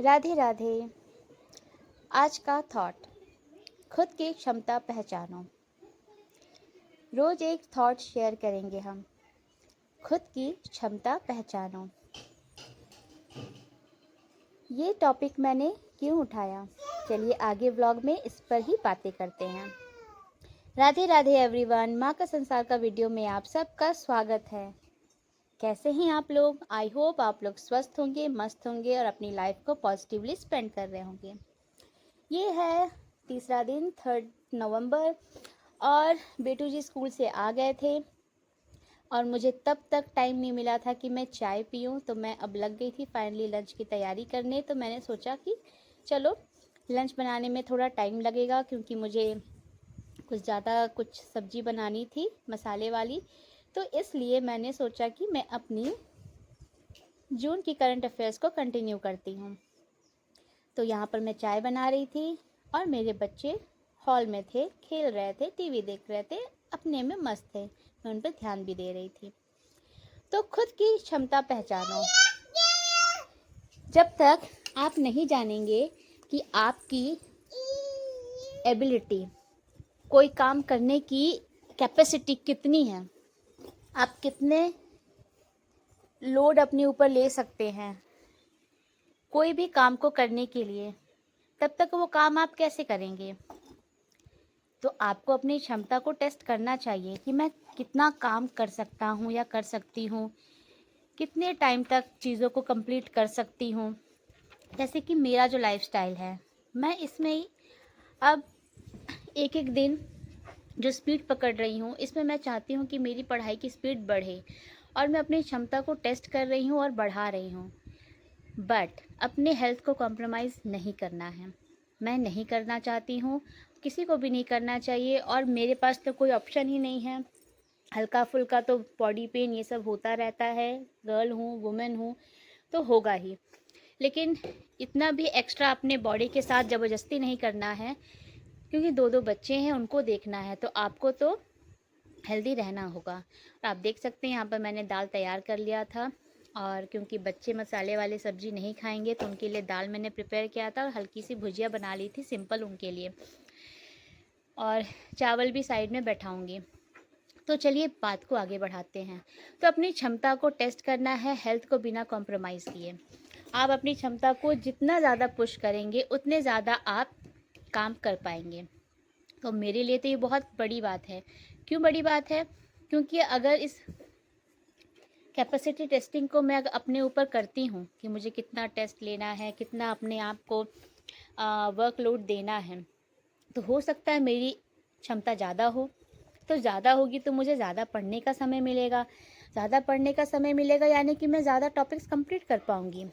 राधे राधे। आज का थॉट, खुद की क्षमता पहचानो। रोज एक थॉट शेयर करेंगे हम। खुद की क्षमता पहचानो। ये टॉपिक मैंने क्यों उठाया, चलिए आगे व्लॉग में इस पर ही बातें करते हैं। राधे राधे एवरीवन, माँ का संसार का वीडियो में आप सबका स्वागत है। कैसे हैं आप लोग? आई होप आप लोग स्वस्थ होंगे, मस्त होंगे और अपनी लाइफ को पॉजिटिवली स्पेंड कर रहे होंगे। ये है तीसरा दिन, 3 नवंबर, और बेटू जी स्कूल से आ गए थे और मुझे तब तक टाइम नहीं मिला था कि मैं चाय पीऊँ, तो मैं अब लग गई थी फाइनली लंच की तैयारी करने। तो मैंने सोचा कि चलो लंच बनाने में थोड़ा टाइम लगेगा, क्योंकि मुझे कुछ सब्जी बनानी थी मसाले वाली। तो इसलिए मैंने सोचा कि मैं अपनी जून की करंट अफेयर्स को कंटिन्यू करती हूँ। तो यहाँ पर मैं चाय बना रही थी और मेरे बच्चे हॉल में थे, खेल रहे थे, टीवी देख रहे थे, अपने में मस्त थे। मैं उन पर ध्यान भी दे रही थी। तो खुद की क्षमता पहचानो। जब तक आप नहीं जानेंगे कि आपकी एबिलिटी, कोई काम करने की कैपेसिटी कितनी है, आप कितने लोड अपने ऊपर ले सकते हैं कोई भी काम को करने के लिए, तब तक वो काम आप कैसे करेंगे? तो आपको अपनी क्षमता को टेस्ट करना चाहिए कि मैं कितना काम कर सकता हूँ या कर सकती हूँ, कितने टाइम तक चीज़ों को कंप्लीट कर सकती हूँ। जैसे कि मेरा जो लाइफस्टाइल है, मैं इसमें ही अब एक एक दिन जो स्पीड पकड़ रही हूँ, इसमें मैं चाहती हूँ कि मेरी पढ़ाई की स्पीड बढ़े और मैं अपनी क्षमता को टेस्ट कर रही हूँ और बढ़ा रही हूँ। बट अपने हेल्थ को कॉम्प्रोमाइज़ नहीं करना है। मैं नहीं करना चाहती हूँ, किसी को भी नहीं करना चाहिए, और मेरे पास तो कोई ऑप्शन ही नहीं है। हल्का फुल्का तो बॉडी पेन ये सब होता रहता है, गर्ल हूँ, वुमेन हूँ, तो होगा ही। लेकिन इतना भी एक्स्ट्रा अपने बॉडी के साथ ज़बरदस्ती नहीं करना है, क्योंकि 2 बच्चे हैं, उनको देखना है, तो आपको तो हेल्दी रहना होगा। और आप देख सकते हैं यहाँ पर मैंने दाल तैयार कर लिया था, और क्योंकि बच्चे मसाले वाले सब्ज़ी नहीं खाएंगे तो उनके लिए दाल मैंने प्रिपेयर किया था और हल्की सी भुजिया बना ली थी सिंपल उनके लिए, और चावल भी साइड में बैठाऊंगी। तो चलिए बात को आगे बढ़ाते हैं। तो अपनी क्षमता को टेस्ट करना है, हेल्थ को बिना कॉम्प्रोमाइज़ किए। आप अपनी क्षमता को जितना ज़्यादा पुश करेंगे उतने ज़्यादा आप काम कर पाएंगे। तो मेरे लिए तो ये बहुत बड़ी बात है। क्यों बड़ी बात है? क्योंकि अगर इस कैपेसिटी टेस्टिंग को मैं अपने ऊपर करती हूँ कि मुझे कितना टेस्ट लेना है, कितना अपने आप को वर्कलोड देना है, तो हो सकता है मेरी क्षमता ज़्यादा हो। तो ज़्यादा होगी तो मुझे ज़्यादा पढ़ने का समय मिलेगा। ज़्यादा पढ़ने का समय मिलेगा यानी कि मैं ज़्यादा टॉपिक्स कंप्लीट कर पाऊँगी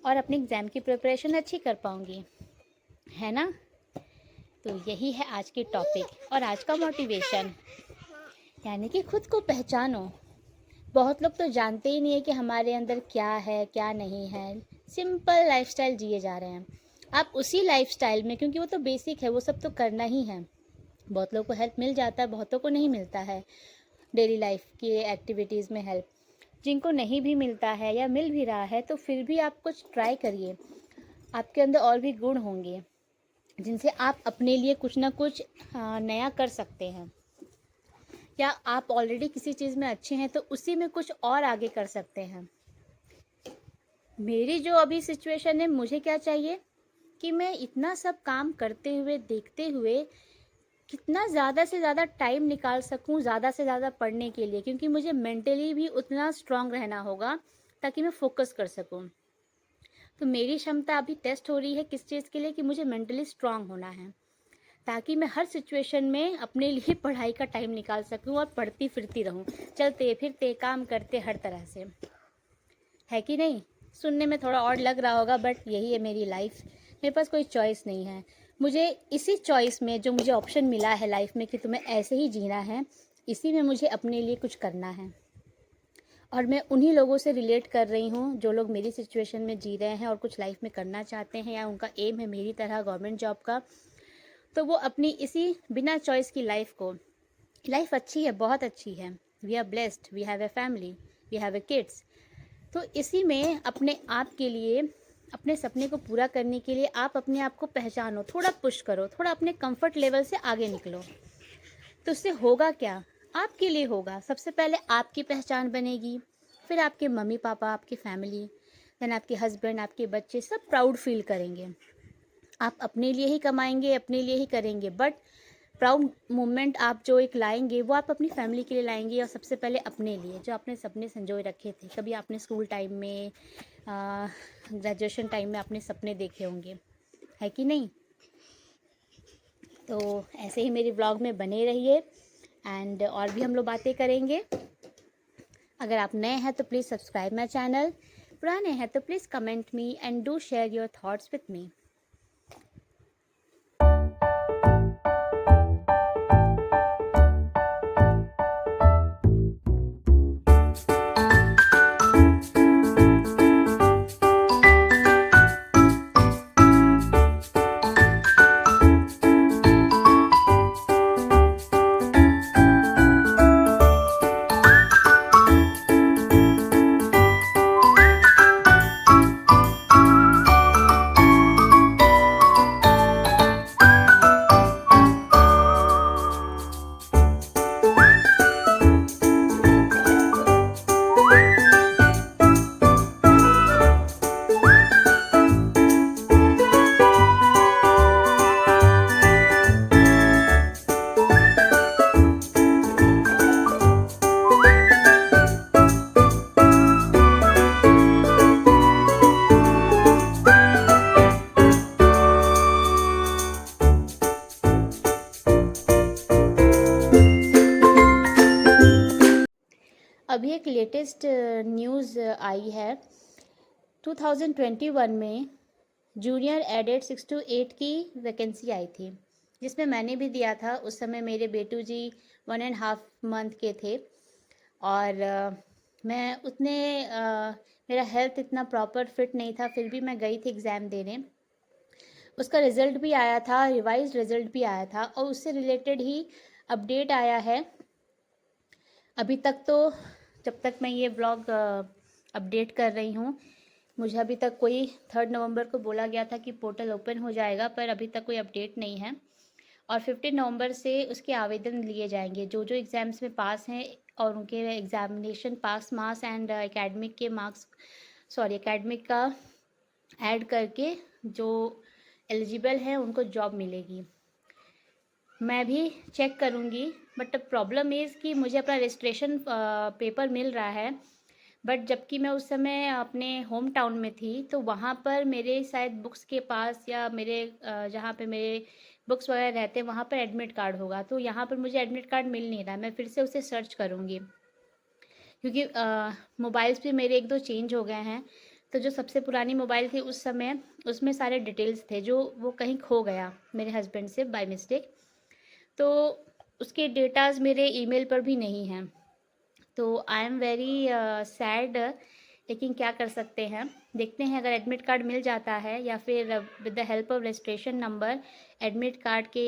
और अपने एग्ज़ाम की प्रिपरेशन अच्छी कर पाऊँगी, है ना? तो यही है आज की टॉपिक और आज का मोटिवेशन, यानी कि खुद को पहचानो। बहुत लोग तो जानते ही नहीं है कि हमारे अंदर क्या है क्या नहीं है। सिंपल लाइफस्टाइल जिए जा रहे हैं। आप उसी लाइफस्टाइल में, क्योंकि वो तो बेसिक है, वो सब तो करना ही है। बहुत लोगों को हेल्प मिल जाता है, बहुतों को नहीं मिलता है डेली लाइफ की एक्टिविटीज़ में हेल्प। जिनको नहीं भी मिलता है या मिल भी रहा है, तो फिर भी आप कुछ ट्राई करिए। आपके अंदर और भी गुण होंगे जिनसे आप अपने लिए कुछ ना कुछ नया कर सकते हैं, या आप ऑलरेडी किसी चीज़ में अच्छे हैं तो उसी में कुछ और आगे कर सकते हैं। मेरी जो अभी सिचुएशन है, मुझे क्या चाहिए कि मैं इतना सब काम करते हुए, देखते हुए, कितना ज़्यादा से ज़्यादा टाइम निकाल सकूं ज़्यादा से ज़्यादा पढ़ने के लिए, क्योंकि मुझे मेंटली भी उतना स्ट्रांग रहना होगा ताकि मैं फोकस कर सकूं। तो मेरी क्षमता अभी टेस्ट हो रही है किस चीज़ के लिए? कि मुझे मेंटली स्ट्रांग होना है। ताकि मैं हर सिचुएशन में अपने लिए पढ़ाई का टाइम निकाल सकूं और पढ़ती फिरती रहूं, चलते फिरते काम करते हर तरह से, है कि नहीं। सुनने में थोड़ा और लग रहा होगा, बट यही है मेरी लाइफ। मेरे पास कोई चॉइस नहीं है। मुझे इसी चॉइस में जो मुझे ऑप्शन मिला है लाइफ में कि तुम्हें ऐसे ही जीना है, इसी में मुझे अपने लिए कुछ करना है। और मैं उन्हीं लोगों से रिलेट कर रही हूँ जो लोग मेरी सिचुएशन में जी रहे हैं और कुछ लाइफ में करना चाहते हैं, या उनका एम है मेरी तरह गवर्नमेंट जॉब का। तो वो अपनी इसी बिना चॉइस की लाइफ अच्छी है, बहुत अच्छी है। We are blessed, we have a family, we have a kids. तो इसी में अपने आप के लिए, अपने सपने को पूरा करने के लिए आप अपने आप को पहचानो, थोड़ा पुश करो, थोड़ा अपने कंफर्ट लेवल से आगे निकलो। तो उससे होगा क्या, आपके लिए होगा। सबसे पहले आपकी पहचान बनेगी, फिर आपके मम्मी पापा, आपकी फैमिली, देन आपके हस्बैंड, आपके बच्चे, सब प्राउड फील करेंगे। आप अपने लिए ही कमाएंगे, अपने लिए ही करेंगे, बट प्राउड मोमेंट आप जो एक लाएंगे वो आप अपनी फैमिली के लिए लाएंगे, और सबसे पहले अपने लिए, जो आपने सपने संजोए रखे थे। कभी आपने स्कूल टाइम में, ग्रेजुएशन टाइम में आपने सपने देखे होंगे, है कि नहीं। तो ऐसे ही मेरे ब्लॉग में बने रहिए, एंड और भी हम लोग बातें करेंगे। अगर आप नए हैं तो प्लीज़ सब्सक्राइब माई चैनल, पुराने हैं तो please comment me and do share your thoughts with me. अभी एक लेटेस्ट न्यूज़ आई है। 2021 में जूनियर एडेड 6 to 8 की वैकेंसी आई थी, जिसमें मैंने भी दिया था। उस समय मेरे बेटू जी 1.5 मंथ के थे, और मैं उतने मेरा हेल्थ इतना प्रॉपर फिट नहीं था, फिर भी मैं गई थी एग्ज़ाम देने। उसका रिज़ल्ट भी आया था, रिवाइज रिज़ल्ट भी आया था, और उससे रिलेटेड ही अपडेट आया है। अभी तक तो, जब तक मैं ये ब्लॉग अपडेट कर रही हूँ, मुझे अभी तक कोई 3 नवंबर को बोला गया था कि पोर्टल ओपन हो जाएगा, पर अभी तक कोई अपडेट नहीं है। और 15 नवंबर से उसके आवेदन लिए जाएंगे। जो जो एग्ज़ाम्स में पास हैं और उनके examination pass marks and academic के मार्क्स, एकेडमिक का ऐड करके जो एलिजिबल हैं उनको जॉब मिलेगी। मैं भी चेक करूँगी, बट प्रॉब्लम इज़ कि मुझे अपना रजिस्ट्रेशन पेपर मिल रहा है, बट जबकि मैं उस समय अपने होम टाउन में थी, तो वहाँ पर मेरे शायद बुक्स के पास, या मेरे जहाँ पे मेरे बुक्स वगैरह रहते हैं वहाँ पर एडमिट कार्ड होगा। तो यहाँ पर मुझे एडमिट कार्ड मिल नहीं रहा। मैं फिर से उसे सर्च करूँगी, क्योंकि मोबाइल्स भी मेरे 1-2 चेंज हो गए हैं। तो जो सबसे पुरानी मोबाइल थी उस समय, उसमें सारे डिटेल्स थे, जो वो कहीं खो गया मेरे हस्बैंड से बाय मिस्टेक। तो उसके डेटाज मेरे ईमेल पर भी नहीं हैं। तो आई एम वेरी सैड, लेकिन क्या कर सकते हैं। देखते हैं, अगर एडमिट कार्ड मिल जाता है, या फिर with the help of registration number admit card के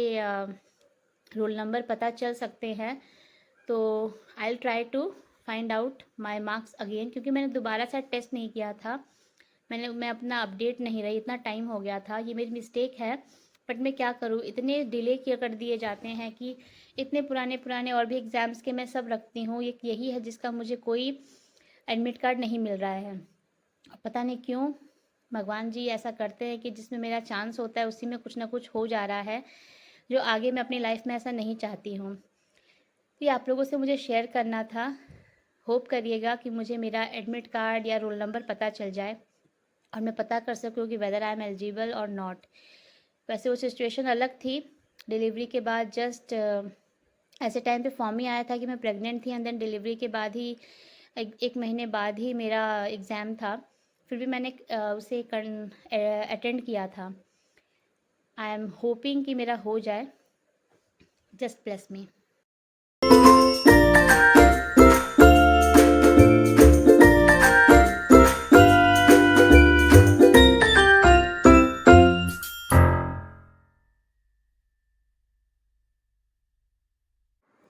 रोल नंबर पता चल सकते हैं, तो I will try to find out my marks again. क्योंकि मैंने दोबारा से टेस्ट नहीं किया था, मैं अपना अपडेट नहीं रही, इतना टाइम हो गया था। ये मेरी मिस्टेक है, बट मैं क्या करूँ, इतने डिले किया कर दिए जाते हैं कि इतने पुराने पुराने और भी एग्ज़ाम्स के मैं सब रखती हूँ, यही है जिसका मुझे कोई एडमिट कार्ड नहीं मिल रहा है। पता नहीं क्यों भगवान जी ऐसा करते हैं कि जिसमें मेरा चांस होता है उसी में कुछ ना कुछ हो जा रहा है, जो आगे मैं अपनी लाइफ में ऐसा नहीं चाहती हूँ। तो ये आप लोगों से मुझे शेयर करना था। होप करिएगा कि मुझे मेरा एडमिट कार्ड या रोल नंबर पता चल जाए, और मैं पता कर सकूँ कि वेदर आई एम एलिजिबल और नॉट। वैसे वो सिचुएशन अलग थी, डिलीवरी के बाद जस्ट ऐसे टाइम पे फॉर्म ही आया था कि मैं प्रेग्नेंट थी, एंड देन डिलीवरी के बाद ही एक महीने बाद ही मेरा एग्ज़ाम था, फिर भी मैंने उसे अटेंड किया था। आई एम होपिंग कि मेरा हो जाए, जस्ट ब्लेस मी।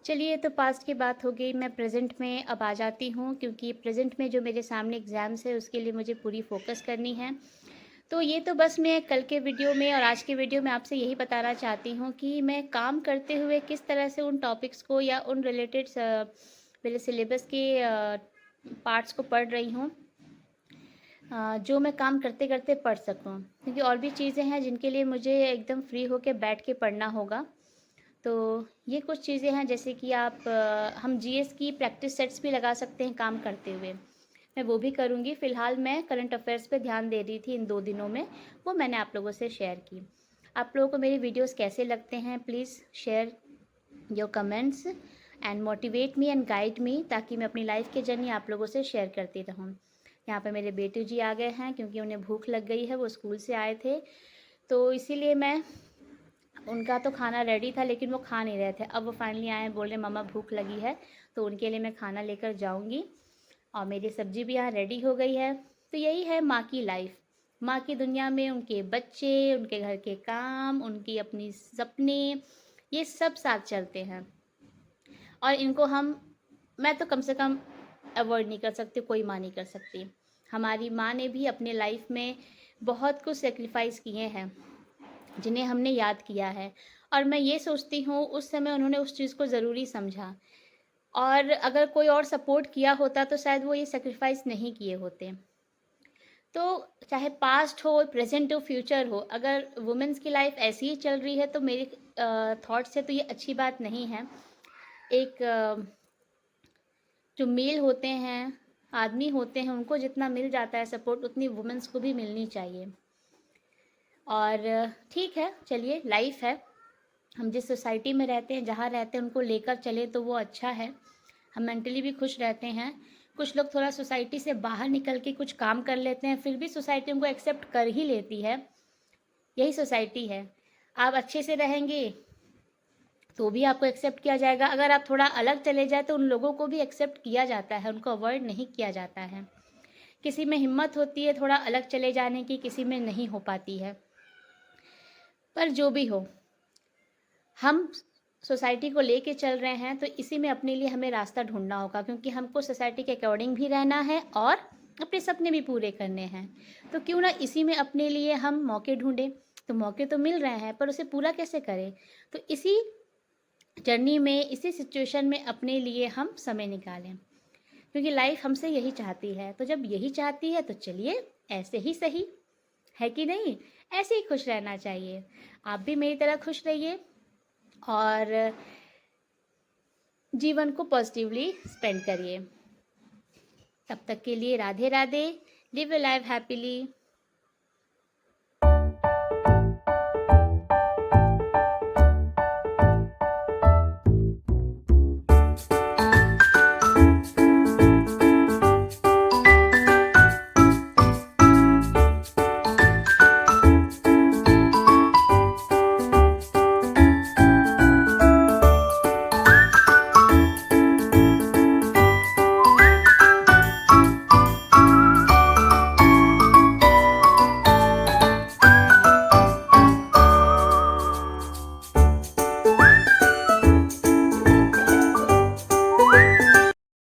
चलिए, तो पास्ट की बात हो गई, मैं प्रेजेंट में अब आ जाती हूँ, क्योंकि प्रेजेंट में जो मेरे सामने एग्ज़ाम्स है उसके लिए मुझे पूरी फोकस करनी है। तो ये तो बस मैं कल के वीडियो में और आज के वीडियो में आपसे यही बताना चाहती हूँ कि मैं काम करते हुए किस तरह से उन टॉपिक्स को या उन रिलेटेड मेरे सिलेबस के पार्ट्स को पढ़ रही हूँ, जो मैं काम करते करते पढ़ सकूँ, क्योंकि और भी चीज़ें हैं जिनके लिए मुझे एकदम फ्री होकर बैठ के पढ़ना होगा। तो ये कुछ चीज़ें हैं, जैसे कि हम जीएस की प्रैक्टिस सेट्स भी लगा सकते हैं काम करते हुए, मैं वो भी करूँगी। फ़िलहाल मैं करंट अफेयर्स पे ध्यान दे रही थी इन 2 दिनों में, वो मैंने आप लोगों से शेयर की। आप लोगों को मेरी वीडियोस कैसे लगते हैं, please share your comments and motivate me and guide me, ताकि मैं अपनी लाइफ की जर्नी आप लोगों से शेयर करती रहूँ। यहाँ पे मेरे बेटू जी आ गए हैं, क्योंकि उन्हें भूख लग गई है, वो स्कूल से आए थे, तो इसीलिए उनका तो खाना रेडी था लेकिन वो खा नहीं रहे थे। अब वो फाइनली आए, बोल रहे मम्मा भूख लगी है, तो उनके लिए मैं खाना लेकर जाऊंगी। और मेरी सब्जी भी यहाँ रेडी हो गई है। तो यही है माँ की लाइफ, माँ की दुनिया में उनके बच्चे, उनके घर के काम, उनकी अपनी सपने, ये सब साथ चलते हैं। और इनको मैं तो कम से कम अवॉइड नहीं कर सकती, कोई माँ नहीं कर सकती। हमारी माँ ने भी अपने लाइफ में बहुत कुछ सेक्रीफाइस किए हैं, जिन्हें हमने याद किया है। और मैं ये सोचती हूँ उस समय उन्होंने उस चीज़ को ज़रूरी समझा, और अगर कोई और सपोर्ट किया होता तो शायद वो ये सेक्रीफाइस नहीं किए होते। तो चाहे पास्ट हो, प्रेजेंट हो, फ्यूचर हो, अगर वुमेन्स की लाइफ ऐसी ही चल रही है तो मेरे थॉट से तो ये अच्छी बात नहीं है। एक जो मेल होते हैं, आदमी होते हैं, उनको जितना मिल जाता है सपोर्ट, उतनी वुमेन्स को भी मिलनी चाहिए। और ठीक है, चलिए, लाइफ है, हम जिस सोसाइटी में रहते हैं, जहाँ रहते हैं, उनको लेकर चले तो वो अच्छा है, हम मेंटली भी खुश रहते हैं। कुछ लोग थोड़ा सोसाइटी से बाहर निकल के कुछ काम कर लेते हैं, फिर भी सोसाइटी उनको एक्सेप्ट कर ही लेती है। यही सोसाइटी है, आप अच्छे से रहेंगे तो भी आपको एक्सेप्ट किया जाएगा, अगर आप थोड़ा अलग चले जाए तो उन लोगों को भी एक्सेप्ट किया जाता है, उनको अवॉइड नहीं किया जाता है। किसी में हिम्मत होती है थोड़ा अलग चले जाने की, किसी में नहीं हो पाती है। पर जो भी हो, हम सोसाइटी को लेके चल रहे हैं, तो इसी में अपने लिए हमें रास्ता ढूंढना होगा, क्योंकि हमको सोसाइटी के अकॉर्डिंग भी रहना है और अपने सपने भी पूरे करने हैं। तो क्यों ना इसी में अपने लिए हम मौके ढूंढें। तो मौके तो मिल रहे हैं, पर उसे पूरा कैसे करें, तो इसी जर्नी में, इसी सिचुएशन में अपने लिए हम समय निकालें, क्योंकि लाइफ हमसे यही चाहती है। तो जब यही चाहती है तो चलिए, ऐसे ही सही है कि नहीं, ऐसे ही खुश रहना चाहिए। आप भी मेरी तरह खुश रहिए और जीवन को पॉजिटिवली स्पेंड करिए। तब तक के लिए Radhe Radhe, live a life happily.